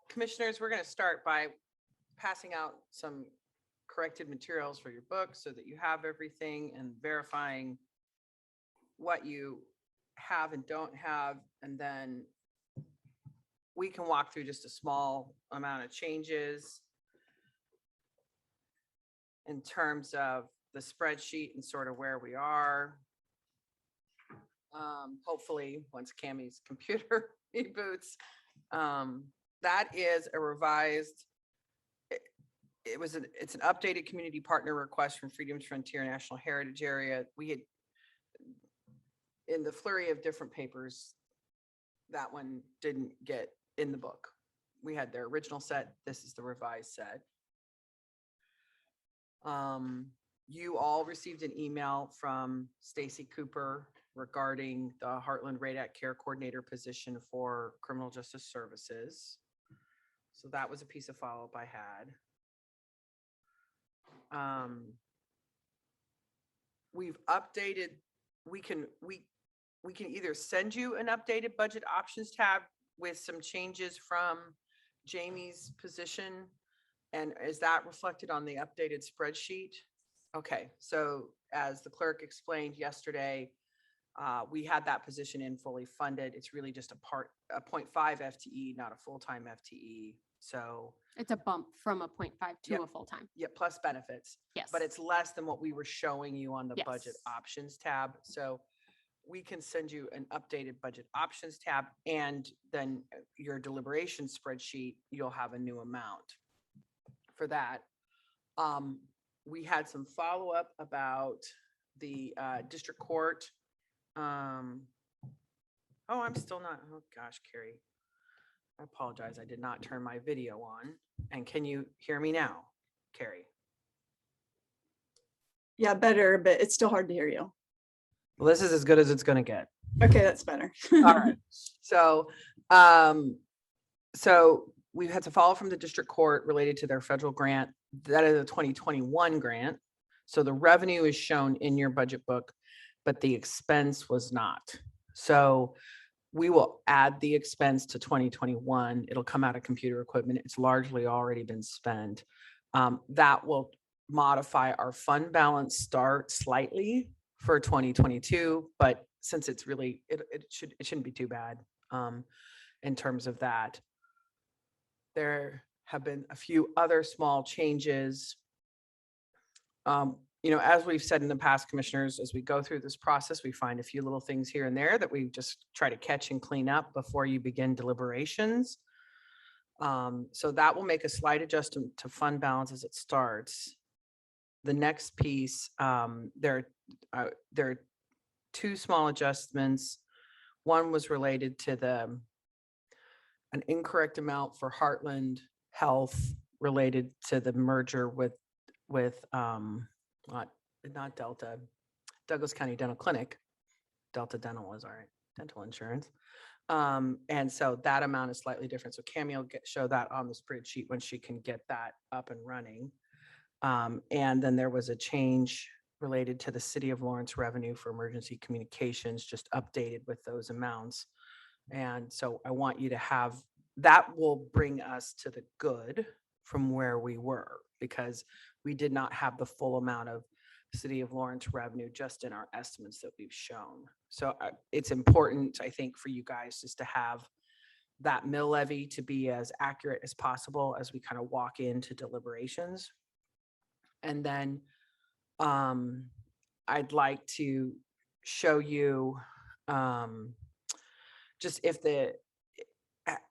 Commissioners, we're going to start by passing out some corrected materials for your book so that you have everything and verifying what you have and don't have. And then we can walk through just a small amount of changes in terms of the spreadsheet and sort of where we are. Hopefully, once Cammie's computer reboots, that is a revised. It's an updated community partner request from Freedom's Frontier National Heritage Area. We had, in the flurry of different papers, that one didn't get in the book. We had their original set. This is the revised set. You all received an email from Stacy Cooper regarding the Heartland RADAC Care Coordinator position for Criminal Justice Services. So that was a piece of follow-up I had. We've updated, we can either send you an updated budget options tab with some changes from Jamie's position. And is that reflected on the updated spreadsheet? Okay, so as the clerk explained yesterday, we had that position in fully funded. It's really just a 0.5 FTE, not a full-time FTE. So it's a bump from a 0.5 to Yep. a full-time. yeah, plus benefits. Yes. But it's less than what we were showing you on the Yes. budget options tab. So we can send you an updated budget options tab, and then your deliberation spreadsheet, you'll have a new amount for that. We had some follow-up about the district court. Oh, I'm still not, oh gosh, Carrie. I apologize. I did not turn my video on. And can you hear me now, Carrie? Yeah, better, but it's still hard to hear you. Well, this is as good as it's going to get. Okay, that's better. All right. So, so we've had to follow from the district court related to their federal grant. That is a 2021 grant. So the revenue is shown in your budget book, but the expense was not. So we will add the expense to 2021. It'll come out of computer equipment. It's largely already been spent. That will modify our fund balance start slightly for 2022, but since it's really, it shouldn't be too bad in terms of that. There have been a few other small changes. As we've said in the past, commissioners, as we go through this process, we find a few little things here and there that we just try to catch and clean up before you begin deliberations. So that will make a slight adjustment to fund balance as it starts. The next piece, there are two small adjustments. One was related to an incorrect amount for Heartland Health related to the merger with not Delta, Douglas County Dental Clinic. Delta Dental is our dental insurance. And so that amount is slightly different. So Cammie will show that on the spreadsheet when she can get that up and running. And then there was a change related to the City of Lawrence revenue for emergency communications, just updated with those amounts. And so I want you to have, that will bring us to the good from where we were, because we did not have the full amount of City of Lawrence revenue just in our estimates that we've shown. So it's important, I think, for you guys just to have that mill levy to be as accurate as possible as we kind of walk into deliberations. And then I'd like to show you just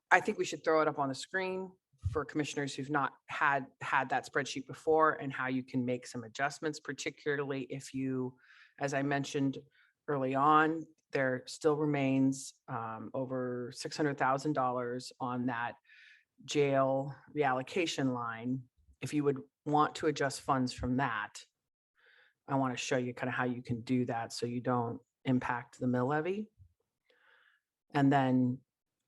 I think we should throw it up on the screen for commissioners who've not had that spreadsheet before, and how you can make some adjustments, particularly if you, as I mentioned early on, there still remains over $600,000 on that jail reallocation line. If you would want to adjust funds from that, I want to show you kind of how you can do that so you don't impact the mill levy. And then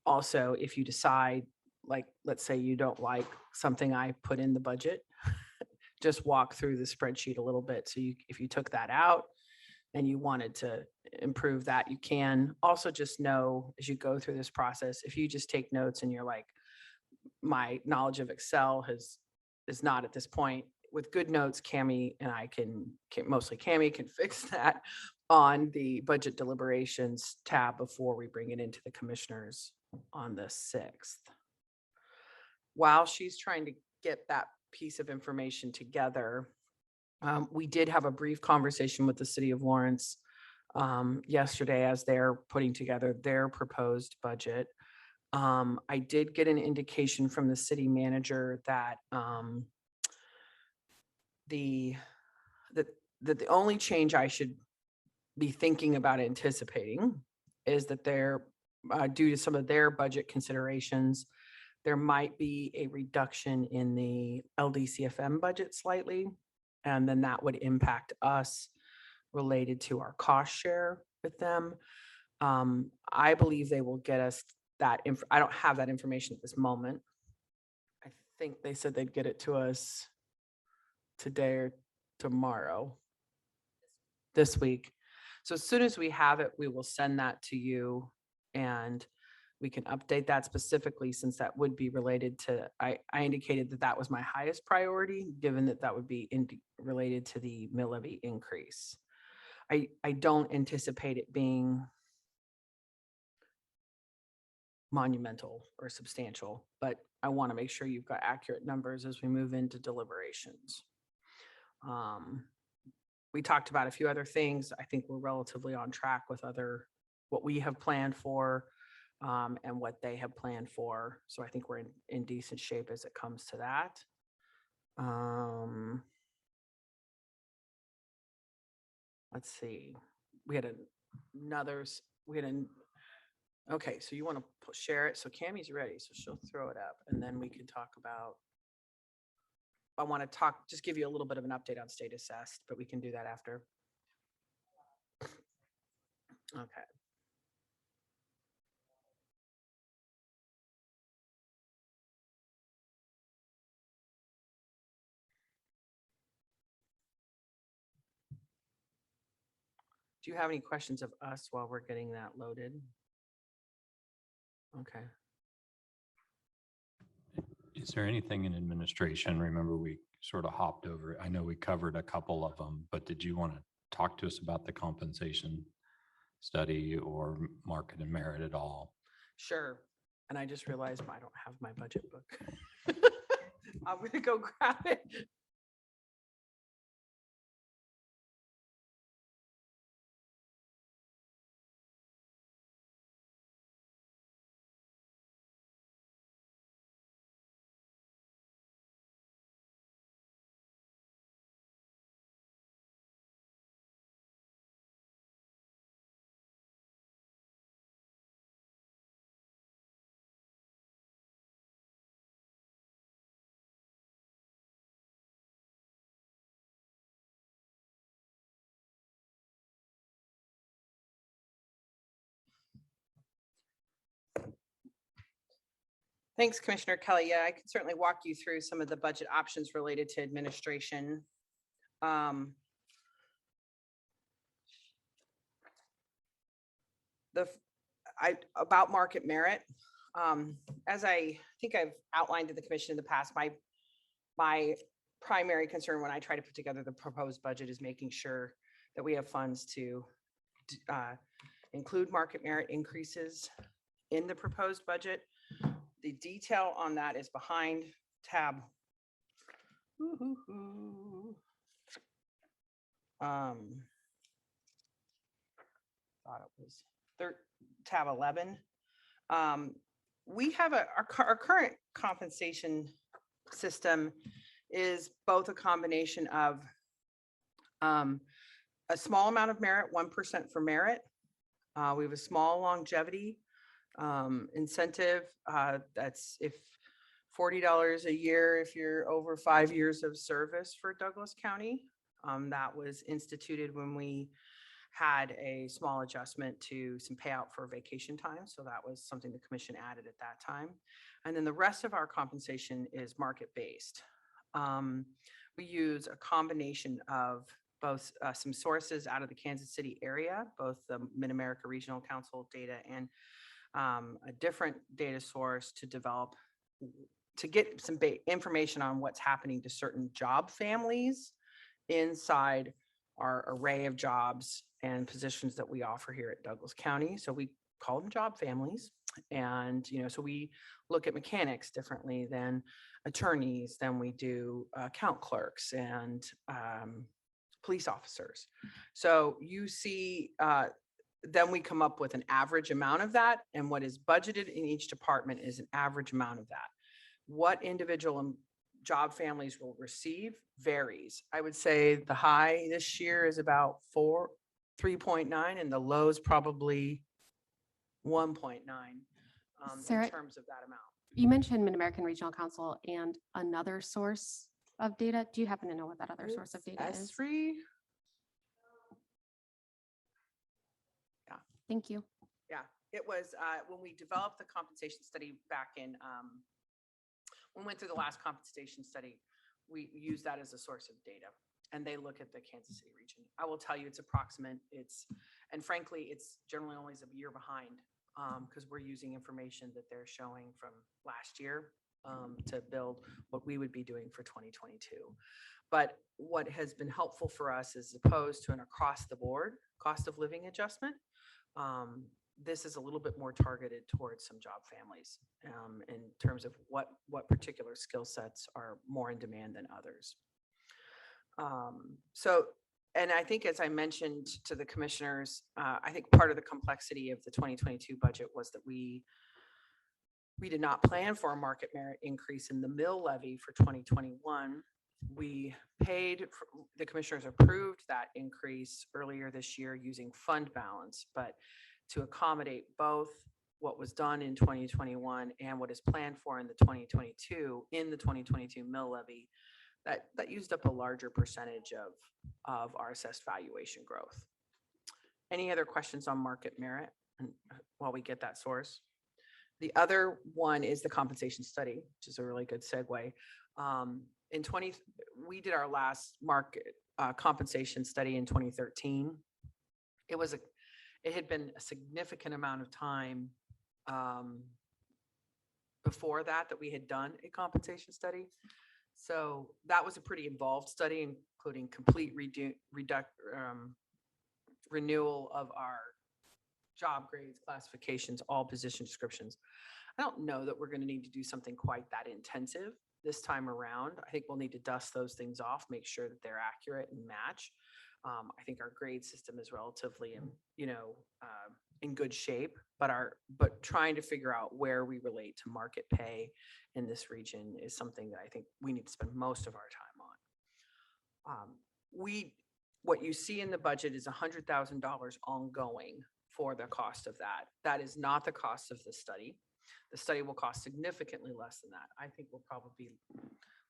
also, if you decide, like, let's say you don't like something I put in the budget, just walk through the spreadsheet a little bit. So if you took that out and you wanted to improve that, you can. Also just know, as you go through this process, if you just take notes and you're like, my knowledge of Excel is not at this point. With good notes, Cami and I mostly Cami can fix that on the budget deliberations tab before we bring it into the commissioners on the 6th. While she's trying to get that piece of information together, we did have a brief conversation with the city of Lawrence yesterday as they're putting together their proposed budget. I did get an indication from the city manager that the only change I should be thinking about anticipating is that they're due to some of their budget considerations, there might be a reduction in the LDCFM budget slightly, and then that would impact us related to our cost share with them. I believe they will get us that. I don't have that information at this moment. I think they said they'd get it to us today or tomorrow, this week. So as soon as we have it, we will send that to you and we can update that specifically since that would be related to, I indicated that that was my highest priority, given that that would be related to the mill levy increase. I don't anticipate it being monumental or substantial, but I want to make sure you've got accurate numbers as we move into deliberations. We talked about a few other things. I think we're relatively on track with what we have planned for and what they have planned for. So I think we're in decent shape as it comes to that. Let's see. We had okay, so you want to share it. So Cammie's ready, so she'll throw it up and then we can talk about, I want to just give you a little bit of an update on state assessed, but we can do that after. Okay. Do you have any questions of us while we're getting that loaded? Okay. Is there anything in administration? Remember, we sort of hopped over. I know we covered a couple of them, but did you want to talk to us about the compensation study or market and merit at all? Sure. And I just realized I don't have my budget book. I'm going to go grab it. Thanks, Commissioner Kelly. Yeah, I can certainly walk you through some of the budget options related to administration. About market merit, as I think I've outlined to the commission in the past, my primary concern when I try to put together the proposed budget is making sure that we have funds to include market merit increases in the proposed budget. The detail on that is behind tab. Thought it was tab 11. We have our current compensation system is both a combination of a small amount of merit, 1% for merit. We have a small longevity incentive. That's if $40 a year if you're over 5 years of service for Douglas County. That was instituted when we had a small adjustment to some payout for vacation time. So that was something the commission added at that time. And then the rest of our compensation is market-based. We use a combination of both some sources out of the Kansas City area, both the Mid-America Regional Council data and a different data source to develop to get some information on what's happening to certain job families inside our array of jobs and positions that we offer here at Douglas County. So we call them job families. And, so we look at mechanics differently than attorneys, than we do account clerks and police officers. So you see, then we come up with an average amount of that, and what is budgeted in each department is an average amount of that. What individual job families will receive varies. I would say the high this year is about 3.9, and the low is probably 1.9 in Sarah, terms of that amount. You mentioned Mid-American Regional Council and another source of data. Do you happen to know what that other source of data is? ESRI? Thank you. Yeah, it was when we developed the compensation study back in, when we went through the last compensation study, we used that as a source of data, and they look at the Kansas City region. I will tell you it's approximate. And frankly, it's generally only a year behind because we're using information that they're showing from last year to build what we would be doing for 2022. But what has been helpful for us as opposed to an across the board cost of living adjustment, this is a little bit more targeted towards some job families in terms of what particular skill sets are more in demand than others. And I think, as I mentioned to the commissioners, I think part of the complexity of the 2022 budget was that we did not plan for a market merit increase in the mill levy for 2021. We paid, the commissioners approved that increase earlier this year using fund balance, but to accommodate both what was done in 2021 and what is planned for in the 2022 mill levy, that used up a larger percentage of our assessed valuation growth. Any other questions on market merit while we get that source? The other one is the compensation study, which is a really good segue. We did our last market compensation study in 2013. It had been a significant amount of time before that we had done a compensation study. So that was a pretty involved study, including complete renewal of our job grades, classifications, all position descriptions. I don't know that we're going to need to do something quite that intensive this time around. I think we'll need to dust those things off, make sure that they're accurate and match. I think our grade system is relatively in good shape, but trying to figure out where we relate to market pay in this region is something that I think we need to spend most of our time on. What you see in the budget is $100,000 ongoing for the cost of that. That is not the cost of the study. The study will cost significantly less than that. I think will probably be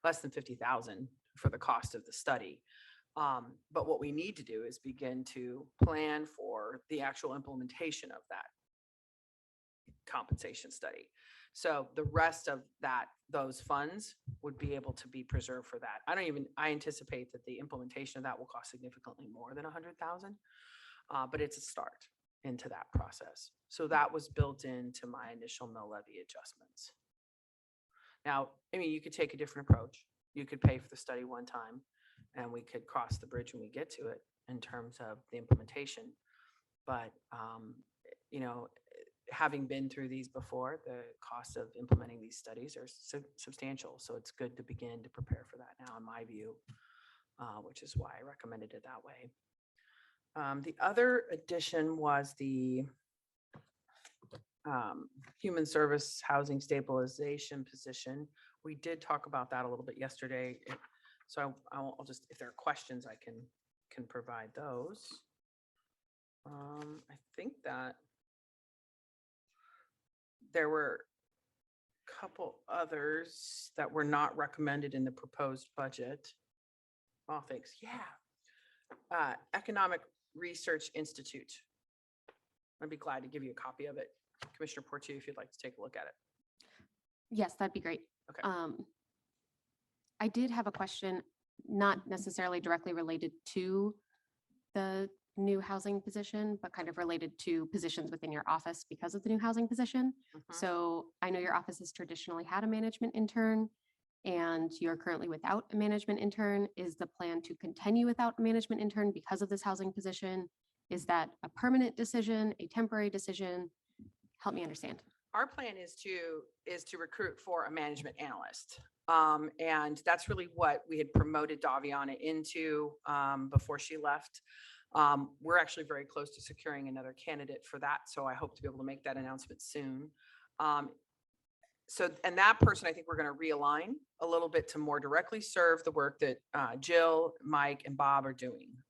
less than $50,000 for the cost of the study. But what we need to do is begin to plan for the actual implementation of that compensation study. So the rest of those funds would be able to be preserved for that. I anticipate that the implementation of that will cost significantly more than $100,000, but it's a start into that process. So that was built into my initial mill levy adjustments. Now, you could take a different approach. You could pay for the study one time, and we could cross the bridge when we get to it in terms of the implementation. But, having been through these before, the cost of implementing these studies are substantial. So it's good to begin to prepare for that now, in my view, which is why I recommended it that way. The other addition was the human service housing stabilization position. We did talk about that a little bit yesterday. So I'll just, if there are questions, I can provide those. I think that there were a couple others that were not recommended in the proposed budget. Oh, thanks. Yeah. Economic Research Institute. I'd be glad to give you a copy of it. Commissioner Portu, if you'd like to take a look at it. Yes, that'd be great. Okay. I did have a question, not necessarily directly related to the new housing position, but kind of related to positions within your office because of the new housing position. Mhm. So I know your office has traditionally had a management intern and you're currently without a management intern. Is the plan to continue without a management intern because of this housing position? Is that a permanent decision, a temporary decision? Help me understand. Our plan is to recruit for a management analyst. And that's really what we had promoted Daviana into before she left. We're actually very close to securing another candidate for that, so I hope to be able to make that announcement soon. And that person, I think we're going to realign a little bit to more directly serve the work that Jill, Mike, and Bob are doing.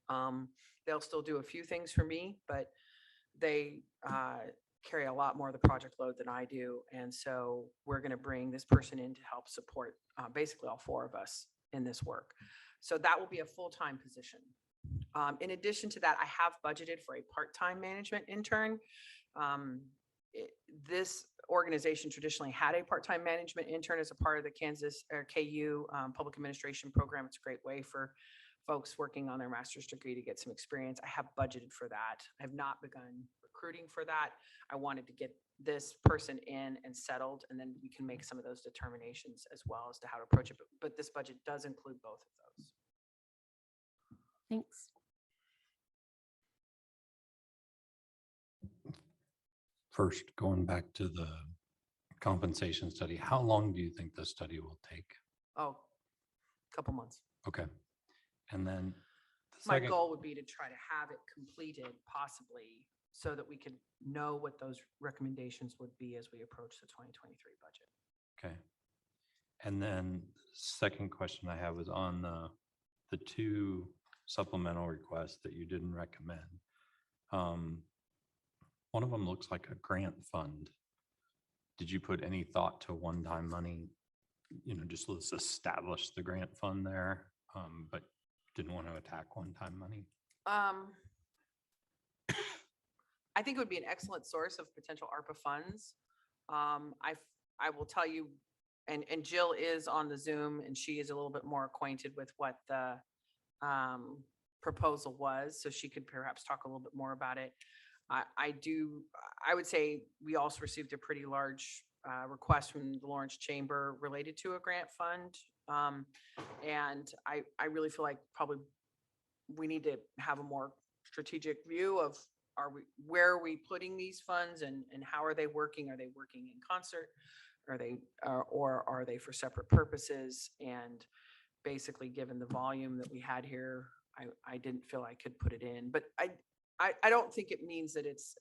They'll still do a few things for me, but they carry a lot more of the project load than I do. And so we're going to bring this person in to help support basically all four of us in this work. So that will be a full-time position. In addition to that, I have budgeted for a part-time management intern. This organization traditionally had a part-time management intern as a part of the Kansas or KU public administration program. It's a great way for folks working on their master's degree to get some experience. I have budgeted for that. I have not begun recruiting for that. I wanted to get this person in and settled, and then we can make some of those determinations as well as to how to approach it. But this budget does include both of those. Thanks. First, going back to the compensation study, how long do you think the study will take? Oh, couple months. Okay. And then the My second, goal would be to try to have it completed possibly so that we could know what those recommendations would be as we approach the 2023 budget. okay. And then second question I have is on the two supplemental requests that you didn't recommend. One of them looks like a grant fund. Did you put any thought to one-time money? Just let's establish the grant fund there, but didn't want to attack one-time money. I think it would be an excellent source of potential ARPA funds. I will tell you, and Jill is on the Zoom and she is a little bit more acquainted with what the proposal was, so she could perhaps talk a little bit more about it. I would say we also received a pretty large request from the Lawrence Chamber related to a grant fund. And I really feel like probably we need to have a more strategic view of where are we putting these funds and how are they working? Are they working in concert? Or are they for separate purposes? And basically, given the volume that we had here, I didn't feel I could put it in. But I don't think it means that it's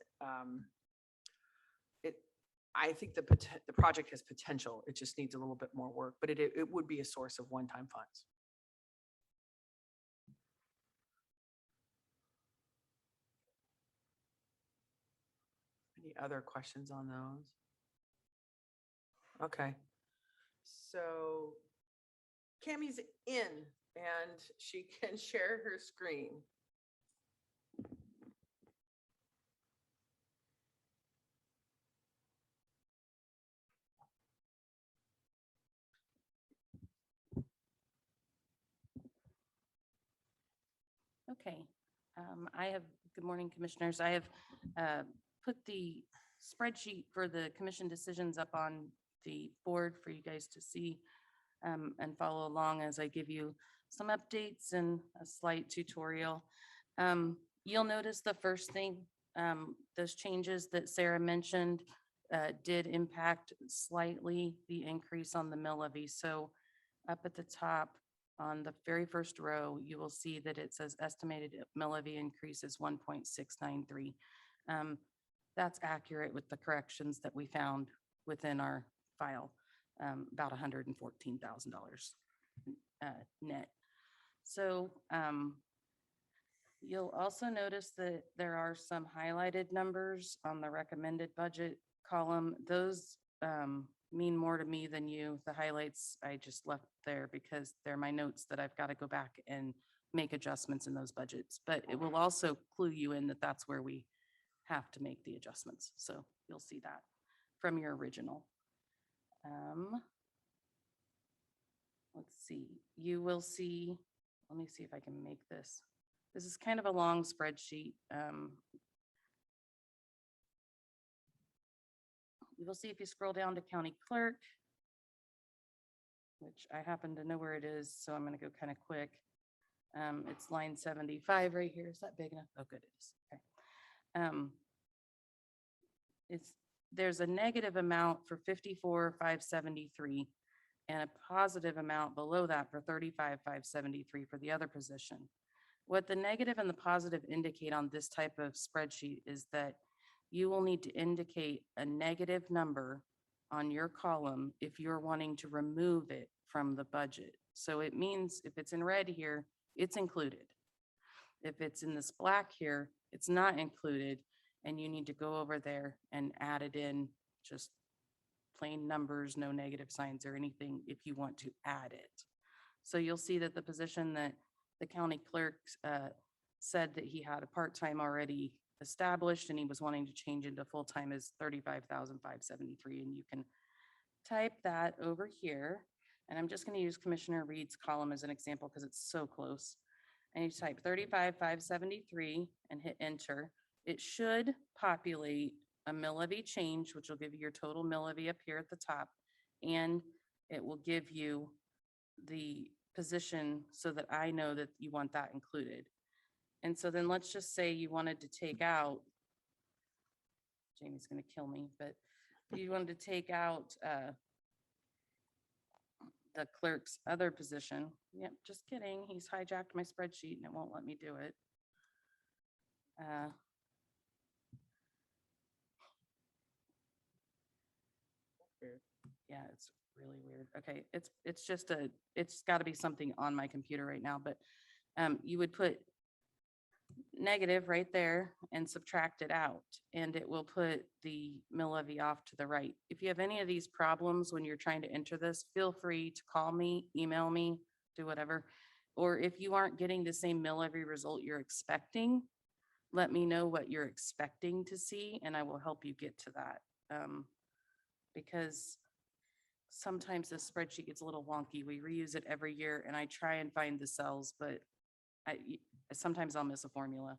I think the project has potential. It just needs a little bit more work, but it would be a source of one-time funds. Any other questions on those? Okay. So Cammie's in and she can share her screen. Okay, good morning, commissioners. I have put the spreadsheet for the commission decisions up on the board for you guys to see and follow along as I give you some updates and a slight tutorial. You'll notice the first thing, those changes that Sarah mentioned did impact slightly the increase on the mill levy. So up at the top, on the very first row, you will see that it says estimated mill levy increase is 1.693. That's accurate with the corrections that we found within our file, about $114,000 net. So you'll also notice that there are some highlighted numbers on the recommended budget column. Those mean more to me than you. The highlights I just left there because they're my notes that I've got to go back and make adjustments in those budgets. But it will also clue you in that that's where we have to make the adjustments. So you'll see that from your original. Let's see. You will see, let me see if I can make this This is kind of a long spreadsheet. You will see if you scroll down to county clerk, which I happen to know where it is, so I'm gonna go kind of quick. It's line 75 right here. Is that big enough? Oh, good, it is. Okay. There's a negative amount for 54,573 and a positive amount below that for 35,573 for the other position. What the negative and the positive indicate on this type of spreadsheet is that you will need to indicate a negative number on your column if you're wanting to remove it from the budget. So it means if it's in red here, it's included. If it's in this black here, it's not included, and you need to go over there and add it in, just plain numbers, no negative signs or anything, if you want to add it. So you'll see that the position that the county clerk said that he had a part-time already established and he was wanting to change into full-time is 35,573, and you can type that over here. And I'm just going to use Commissioner Reed's column as an example because it's so close. And you type 35,573 and hit enter. It should populate a mill levy change, which will give you your total mill levy up here at the top. And it will give you the position so that I know that you want that included. And so then let's just say you wanted to take out, Jamie's going to kill me, but you wanted to take out the clerk's other position. Yep, just kidding. He's hijacked my spreadsheet and it won't let me do it. Weird. Yeah, it's really weird. Okay, it's got to be something on my computer right now, but you would put negative right there and subtract it out, and it will put the mill levy off to the right. If you have any of these problems when you're trying to enter this, feel free to call me, email me, do whatever. Or if you aren't getting the same mill levy result you're expecting, let me know what you're expecting to see, and I will help you get to that. Because sometimes this spreadsheet gets a little wonky. We reuse it every year, and I try and find the cells, but sometimes I'll miss a formula.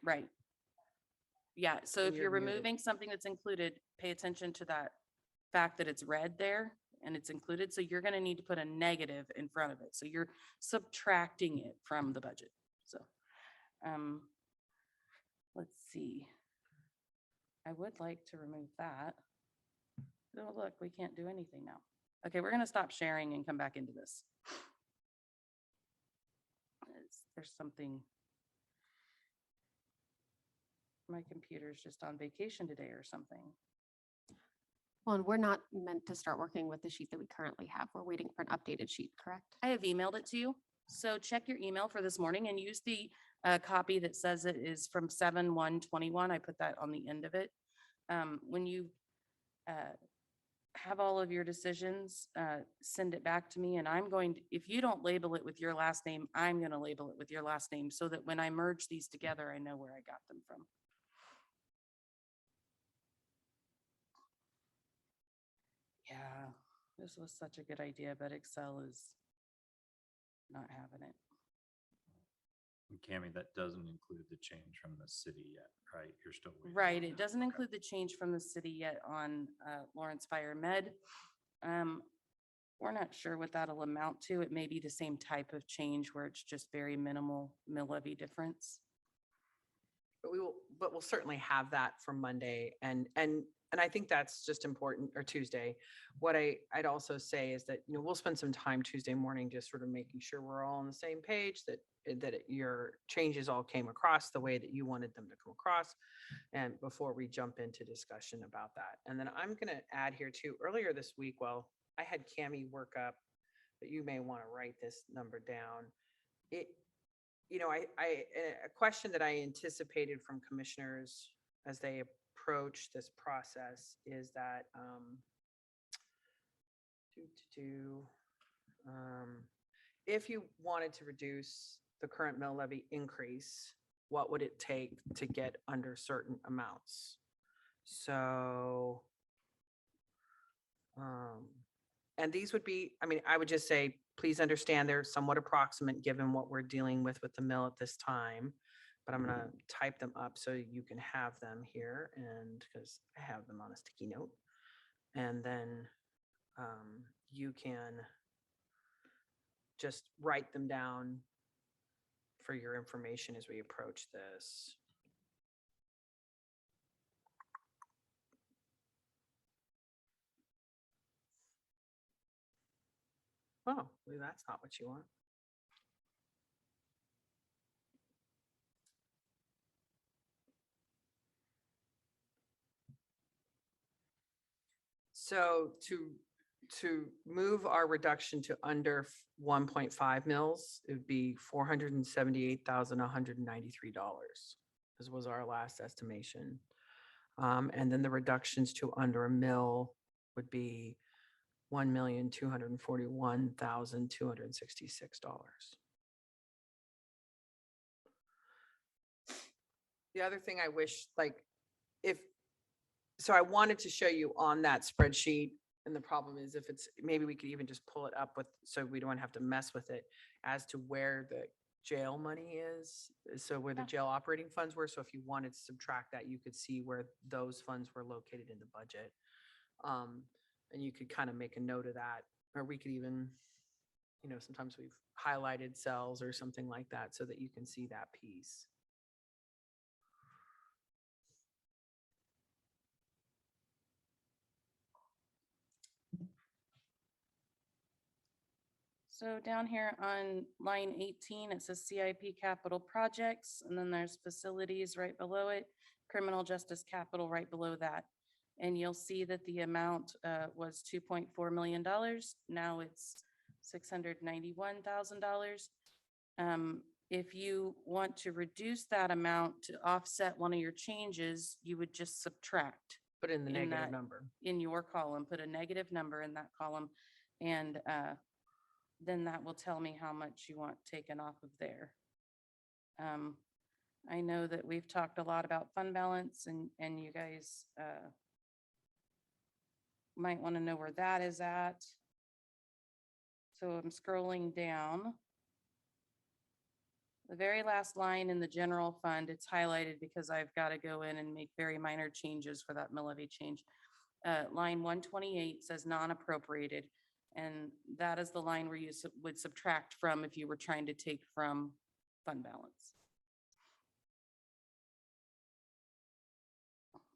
Right. Yeah, so When if you're you're muted. removing something that's included, pay attention to that fact that it's red there and it's included. So you're gonna need to put a negative in front of it. So you're subtracting it from the budget. So, let's see. I would like to remove that. Oh, look, we can't do anything now. Okay, we're gonna stop sharing and come back into this. There's something. My computer's just on vacation today or something. Well, and we're not meant to start working with the sheet that we currently have. We're waiting for an updated sheet, correct? I have emailed it to you. So check your email for this morning and use the copy that says it is from 7/1/21. I put that on the end of it. When you have all of your decisions, send it back to me, and I'm going to, if you don't label it with your last name, I'm going to label it with your last name so that when I merge these together, I know where I got them from. Yeah, this was such a good idea, but Excel is not having it. And Cammie, that doesn't include the change from the city yet, right? You're still waiting on Right, it that. doesn't Okay. include the change from the city yet on Lawrence Fire Med. We're not sure what that'll amount to. It may be the same type of change where it's just very minimal mill levy difference. But we'll certainly have that for Monday, and I think that's just important, or Tuesday. What I'd also say is that, we'll spend some time Tuesday morning just sort of making sure we're all on the same page, that your changes all came across the way that you wanted them to come across, and before we jump into discussion about that. And then I'm going to add here too, earlier this week, well, I had Cammie work up, but you may want to write this number down. A question that I anticipated from commissioners as they approach this process is that if you wanted to reduce the current mill levy increase, what would it take to get under certain amounts? So And these would be, I mean, I would just say, please understand they're somewhat approximate given what we're dealing with the mill at this time. But I'm gonna type them up so you can have them here, and because I have them on a sticky note. And then you can just write them down for your information as we approach this. Oh, well, that's not what you want. So to move our reduction to under 1.5 mils, it would be $478,193. This was our last estimation. And then the reductions to under a mil would be $1,241,266. The other thing I wish, like, so I wanted to show you on that spreadsheet, and the problem is if it's, maybe we could even just pull it up with, so we don't have to mess with it, as to where the jail money is, so where the Yeah. jail operating funds were. So if you wanted to subtract that, you could see where those funds were located in the budget. And you could kind of make a note of that, or we could even, sometimes we've highlighted cells or something like that so that you can see that piece. So down here on line 18, it says CIP capital projects, and then there's facilities right below it, criminal justice capital right below that. And you'll see that the amount was $2.4 million. Now it's $691,000. If you want to reduce that amount to offset one of your changes, you would just subtract Put in the In negative that- number. in your column, put a negative number in that column, and then that will tell me how much you want taken off of there. I know that we've talked a lot about fund balance, and you guys might want to know where that is at. So I'm scrolling down. The very last line in the general fund, it's highlighted because I've got to go in and make very minor changes for that mill levy change. Line 128 says non-appropriated, and that is the line where you would subtract from if you were trying to take from fund balance.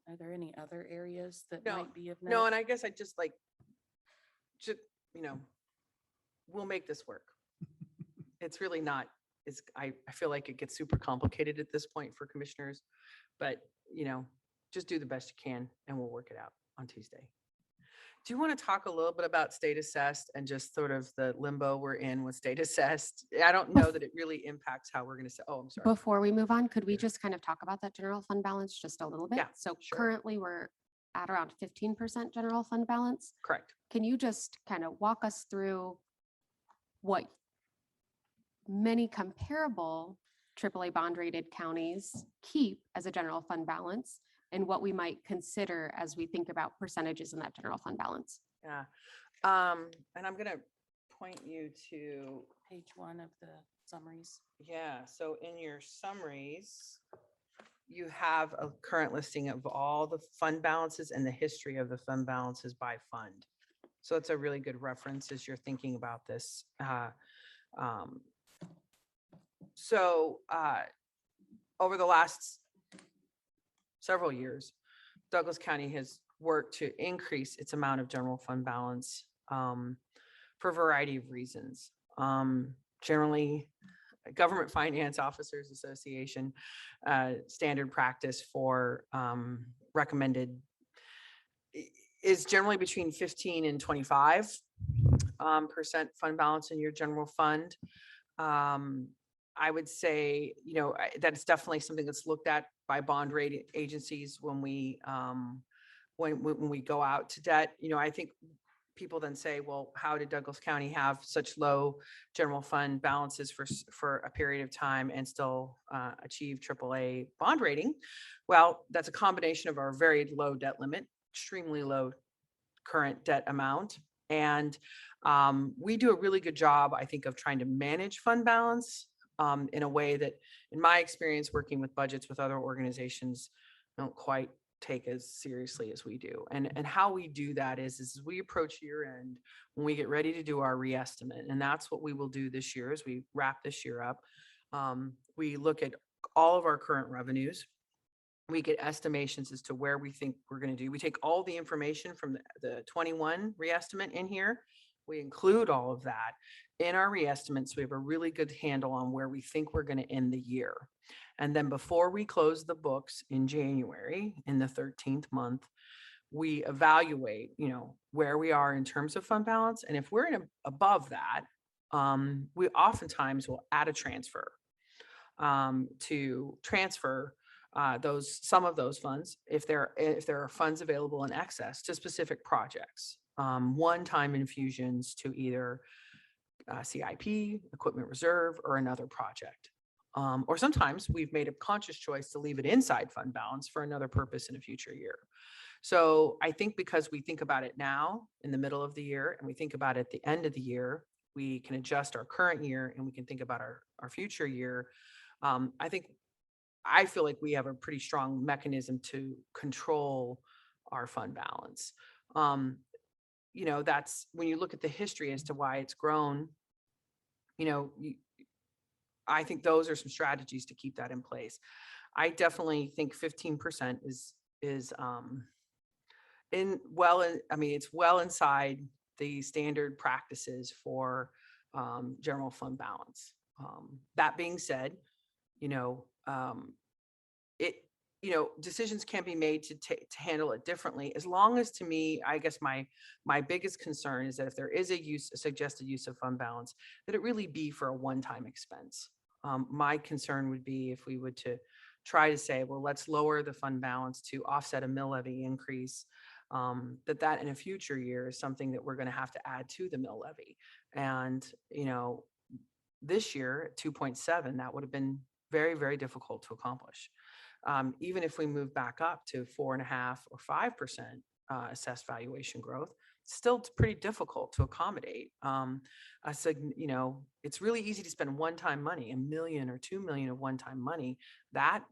Are there any other areas that No, might be of note? No, and I guess I just like, we'll make this work. It's really not, I feel like it gets super complicated at this point for commissioners, but, just do the best you can and we'll work it out on Tuesday. Do you want to talk a little bit about state assessed and just sort of the limbo we're in with state assessed? I don't know that it really impacts how we're going to say, oh, I'm sorry. Before we move on, could we Yeah. just kind of talk about that general fund balance just a little bit? Yeah, So sure. currently we're at around 15% general fund balance. Correct. Can you just kind of walk us through what many comparable AAA bond rated counties keep as a general fund balance and what we might consider as we think about percentages in that general fund balance? Yeah. And I'm going to point you to, Page 1 of the summaries. yeah, so in your summaries, you have a current listing of all the fund balances and the history of the fund balances by fund. So it's a really good reference as you're thinking about this. Over the last several years, Douglas County has worked to increase its amount of general fund balance for a variety of reasons. Generally, Government Finance Officers Association standard practice for recommended is generally between 15 and 25% fund balance in your general fund. I would say, that it's definitely something that's looked at by bond rating agencies when we go out to debt. I think people then say, well, how did Douglas County have such low general fund balances for a period of time and still achieve AAA bond rating? Well, that's a combination of our very low debt limit, extremely low current debt amount, And we do a really good job, I think, of trying to manage fund balance in a way that, in my experience, working with budgets with other organizations, don't quite take as seriously as we do. And how we do that is we approach year end when we get ready to do our reestimate. And that's what we will do this year as we wrap this year up. We look at all of our current revenues. We get estimations as to where we think we're going to do. We take all the information from the 21 reestimate in here. We include all of that in our reestimates. We have a really good handle on where we think we're going to end the year. And then before we close the books in January, in the 13th month, we evaluate, where we are in terms of fund balance. And if we're above that, we oftentimes will add a transfer to transfer some of those funds, if there are funds available in excess, to specific projects, one-time infusions to either CIP, equipment reserve, or another project. Or sometimes we've made a conscious choice to leave it inside fund balance for another purpose in a future year. So I think because we think about it now in the middle of the year and we think about it at the end of the year, we can adjust our current year and we can think about our future year. I feel like we have a pretty strong mechanism to control our fund balance. That's when you look at the history as to why it's grown, I think those are some strategies to keep that in place. I definitely think 15% is it's well inside the standard practices for general fund balance. That being said, decisions can be made to handle it differently, as long as, to me, I guess my biggest concern is that if there is a suggested use of fund balance, that it really be for a one-time expense. My concern would be if we would to try to say, well, let's lower the fund balance to offset a mill levy increase, that in a future year is something that we're going to have to add to the mill levy. And, this year at 2.7, that would have been very, very difficult to accomplish. Even if we move back up to 4.5% or 5% assessed valuation growth, still it's pretty difficult to accommodate. It's really easy to spend one-time money, $1 million or $2 million of one-time money. That,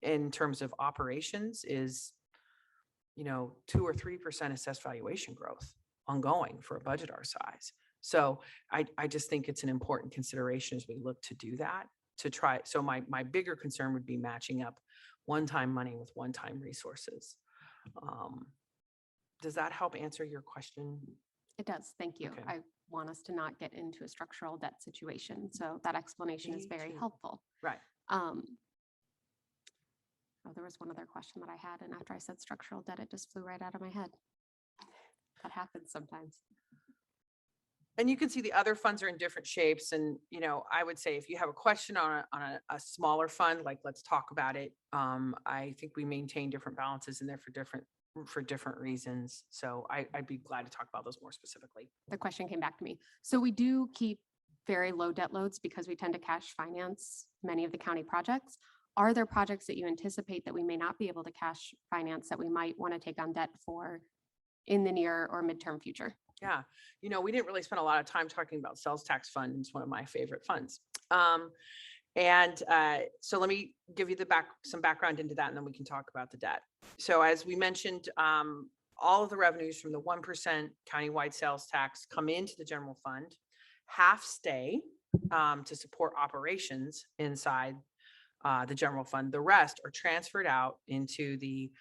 in terms of operations, is 2 or 3% assessed valuation growth ongoing for a budget our size. So I just think it's an important consideration as we look to do that, to try. So my bigger concern would be matching up one-time money with one-time resources. Does that help answer your question? It does. Thank you. Okay. I want us to not get into a structural debt situation. So that explanation is Me very too. helpful. Right. There was one other question that I had, and after I said structural debt, it just flew right out of my head. That happens sometimes. And you can see the other funds are in different shapes. And, I would say if you have a question on a smaller fund, like, let's talk about it. I think we maintain different balances in there for different reasons. So I'd be glad to talk about those more specifically. The question came back to me. So we do keep very low debt loads because we tend to cash finance many of the county projects. Are there projects that you anticipate that we may not be able to cash finance that we might want to take on debt for in the near or midterm future? Yeah. We didn't really spend a lot of time talking about sales tax fund. It's one of my favorite funds. So let me give you some background into that, and then we can talk about the debt. So as we mentioned, all of the revenues from the 1% countywide sales tax come into the general fund. Half stay to support operations inside the general fund. The rest are transferred out into the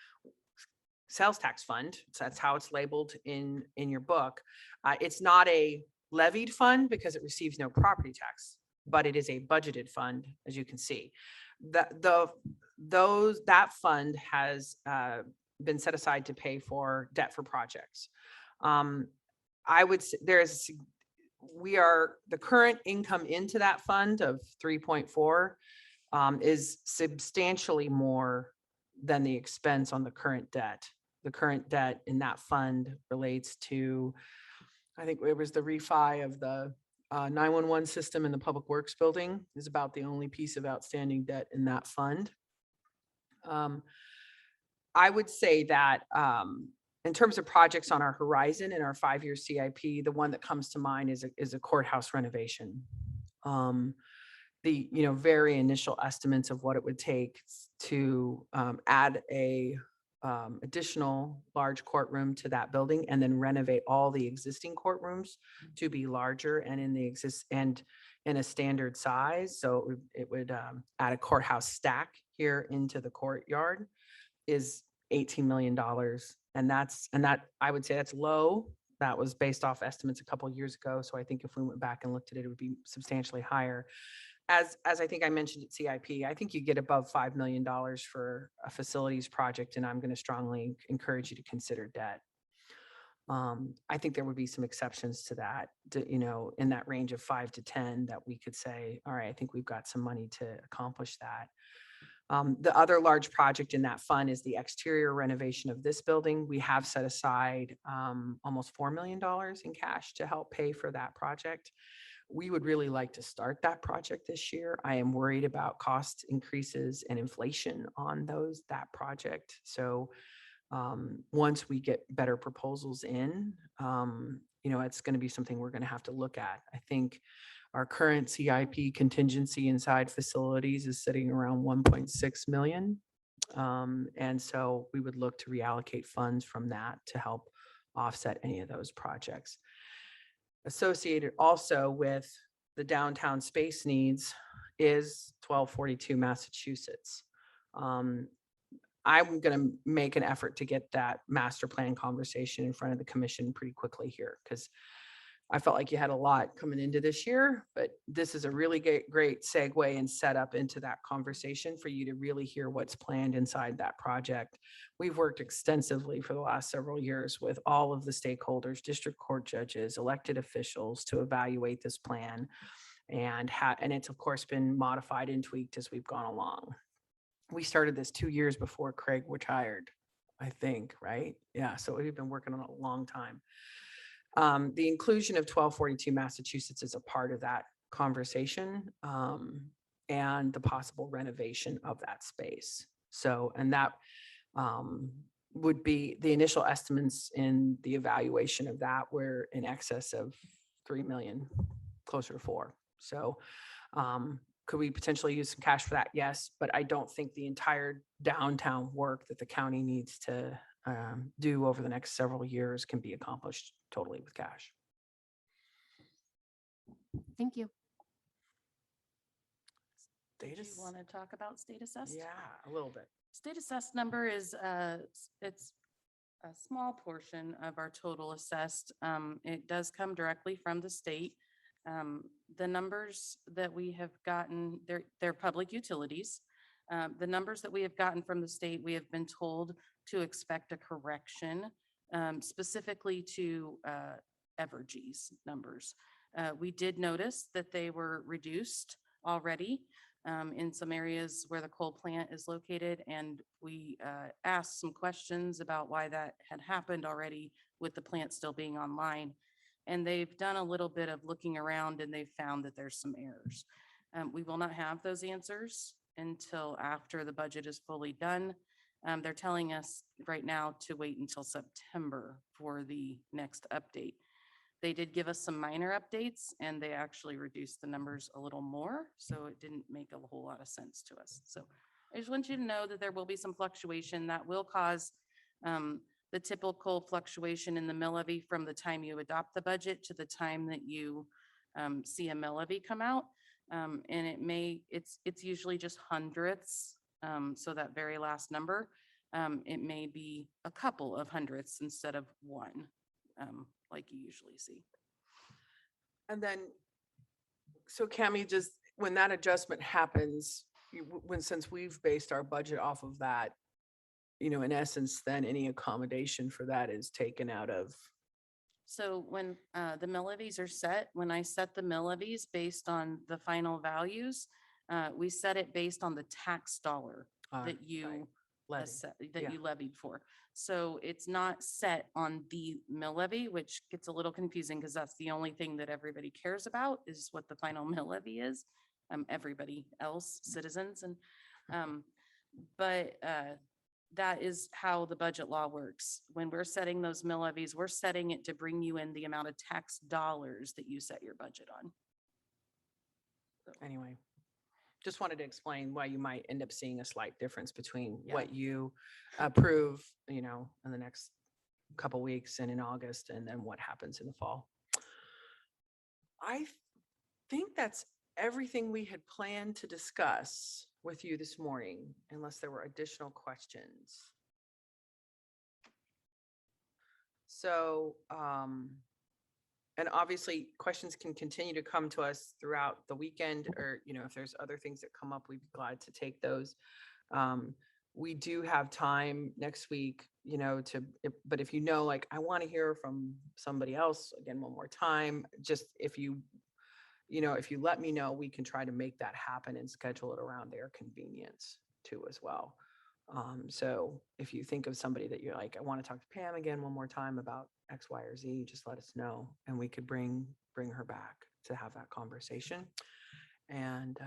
sales tax fund. So that's how it's labeled in your book. It's not a levied fund because it receives no property tax, but it is a budgeted fund, as you can see. That fund has been set aside to pay for debt for projects. I would say the current income into that fund of 3.4 is substantially more than the expense on the current debt. The current debt in that fund relates to, I think it was the refi of the 911 system in the Public Works building is about the only piece of outstanding debt in that fund. I would say that in terms of projects on our horizon in our 5-year CIP, the one that comes to mind is a courthouse renovation. The, very initial estimates of what it would take to add a additional large courtroom to that building and then renovate all the existing courtrooms to be larger and in a standard size. So it would add a courthouse stack here into the courtyard is $18 million. And that I would say that's low. That was based off estimates a couple of years ago. So I think if we went back and looked at it, it would be substantially higher. As I think I mentioned at CIP, I think you get above $5 million for a facilities project, and I'm going to strongly encourage you to consider debt. I think there would be some exceptions to that, in that range of 5 to 10 that we could say, all right, I think we've got some money to accomplish that. The other large project in that fund is the exterior renovation of this building. We have set aside almost $4 million in cash to help pay for that project. We would really like to start that project this year. I am worried about cost increases and inflation on that project. So once we get better proposals in, it's going to be something we're going to have to look at. I think our current CIP contingency inside facilities is sitting around 1.6 million. And so we would look to reallocate funds from that to help offset any of those projects. Associated also with the downtown space needs is 1242 Massachusetts. I'm going to make an effort to get that master plan conversation in front of the commission pretty quickly here, because I felt like you had a lot coming into this year, but this is a really great segue and setup into that conversation for you to really hear what's planned inside that project. We've worked extensively for the last several years with all of the stakeholders, district court judges, elected officials to evaluate this plan. And it's of course been modified and tweaked as we've gone along. We started this 2 years before Craig retired, I think, right? Yeah, so we've been working on it a long time. The inclusion of 1242 Massachusetts is a part of that conversation, and the possible renovation of that space. So, and that would be the initial estimates in the evaluation of that were in excess of 3 million, closer to 4. So could we potentially use some cash for that? Yes, but I don't think the entire downtown work that the county needs to do over the next several years can be accomplished totally with cash. Thank you. Do you Status? want to talk about state assessed? Yeah, a little bit. State assessed number is, it's a small portion of our total assessed. It does come directly from the state. The numbers that we have gotten, they're public utilities. The numbers that we have gotten from the state, we have been told to expect a correction, specifically to Evergy's numbers. We did notice that they were reduced already in some areas where the coal plant is located, and we asked some questions about why that had happened already with the plant still being online. And they've done a little bit of looking around, and they've found that there's some errors. We will not have those answers until after the budget is fully done. They're telling us right now to wait until September for the next update. They did give us some minor updates, and they actually reduced the numbers a little more, so it didn't make a whole lot of sense to us. So I just want you to know that there will be some fluctuation that will cause the typical fluctuation in the mill levy from the time you adopt the budget to the time that you see a mill levy come out. And it's usually just hundredths. So that very last number, it may be a couple of hundredths instead of one, like you usually see. And then, so Cami, just when that adjustment happens, since we've based our budget off of that, in essence, then any accommodation for that is taken out of. So when the mill levies are set, when I set the mill levies based on the final values, we set it based on the tax dollar that you levy. Yeah. you levied for. So it's not set on the mill levy, which gets a little confusing because that's the only thing that everybody cares about is what the final mill levy is. Everybody else, citizens, and but that is how the budget law works. When we're setting those mill levies, we're setting it to bring you in the amount of tax dollars that you set your budget on. Anyway, just wanted to explain why you might end up seeing a slight difference between Yeah. what you approve, in the next couple weeks and in August, and then what happens in the fall. I think that's everything we had planned to discuss with you this morning, unless there were additional questions. So, and obviously, questions can continue to come to us throughout the weekend, or, if there's other things that come up, we'd be glad to take those. We do have time next week, but if like, I want to hear from somebody else again one more time, just if you let me know, we can try to make that happen and schedule it around their convenience too as well. So if you think of somebody that you're like, I want to talk to Pam again one more time about X, Y, or Z, just let us know, and we could bring her back to have that conversation. And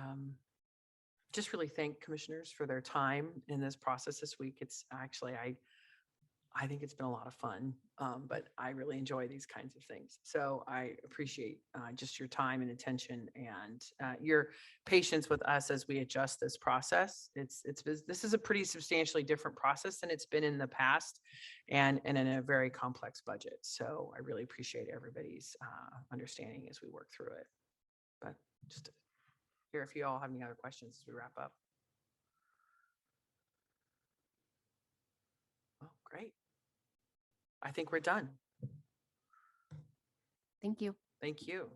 just really thank commissioners for their time in this process this week. It's actually, I think it's been a lot of fun, but I really enjoy these kinds of things. So I appreciate just your time and attention, and your patience with us as we adjust this process. This is a pretty substantially different process than it's been in the past, and in a very complex budget. So I really appreciate everybody's understanding as we work through it. But just to hear if you all have any other questions as we wrap up. Oh, great. I think we're done. Thank you. Thank you.